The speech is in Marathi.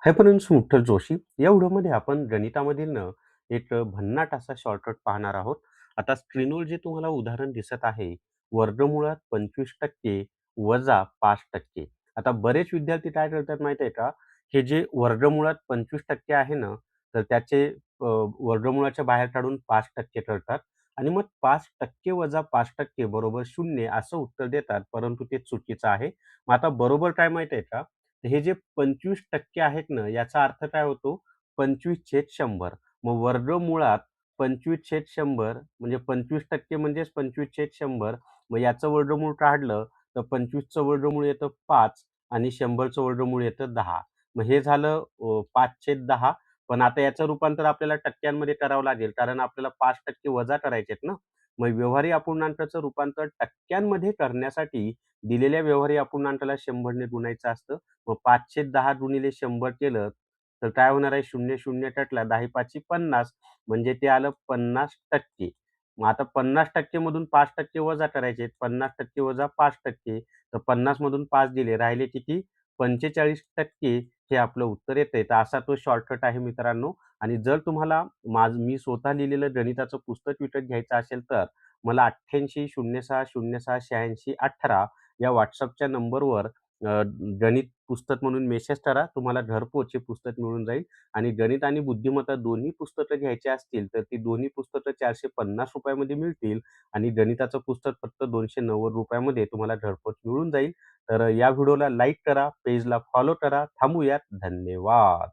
हायपरन्स विठ्ठल जोशी या व्हिडिओमध्ये आपण गणितामधील एक भन्नाट असा शॉर्टकट पाहणार आहोत. आता स्क्रीनवर जे तुम्हाला उदाहरण दिसत आहे, वर्गमुळात 25% वजा 5%. आता बरेच विद्यार्थी काय करतात माहिती आहे का? हे जे वर्गमुळात 25% आहे ना, तर त्याचे वर्गमुळाच्या बाहेर काढून 5% करतात आणि मग 5% वजा 5% बरोबर 0 असं उत्तर देतात, परंतु ते चुकीचं आहे. मग आता बरोबर काय माहिती आहे का? हे जे 25% आहेत ना, याचा अर्थ काय होतो? 25/100. मग वर्गमुळात 25/100 म्हणजे 25% म्हणजेच 25/100. मग याचं वर्गमूळ काढलं तर 25चं वर्गमूळ येतं 5 आणि 100चं वर्गमूळ येतं 10. मग हे झालं 5/10. पण आता याचं रूपांतर आपल्याला टक्क्यांमध्ये करावं लागेल, कारण आपल्याला 5% वजा करायचे आहेत ना. मग व्यवहारी अपूर्णांकाचं रूपांतर टक्क्यांमध्ये करण्यासाठी दिलेल्या व्यवहारी अपूर्णांकाला 100ने गुणायचं असतं. मग 5/10 गुणिले 100 केलं, तर काय होणार आहे? 0 कटला 10 5 50 म्हणजे ते आलं 50%. मग आता 50% मधून 5% वजा करायचे. 50% वजा 5%. तर 50 मधून 5 दिले. राहिले किती? 45% हे आपलं उत्तर येतंय. तर असा तो शॉर्टकट आहे मित्रांनो. आणि जर तुम्हाला मी स्वतः लिहिलेलं गणिताचं पुस्तक विकत घ्यायचं असेल, तर मला 88 06 06 86 18 या WhatsAppच्या नंबरवर गणित पुस्तक म्हणून मेसेज करा. तुम्हाला घरपोच हे पुस्तक मिळून जाईल. आणि गणित आणि बुद्धिमत्ता दोन्ही पुस्तकं घ्यायची असतील, तर ती दोन्ही पुस्तकं ₹450 मध्ये मिळतील आणि गणिताचं पुस्तक फक्त ₹290 मध्ये तुम्हाला घरपोच मिळून जाईल. तर या व्हिडिओला लाईक करा, पेजला फॉलो करा. थांबूयात. धन्यवाद.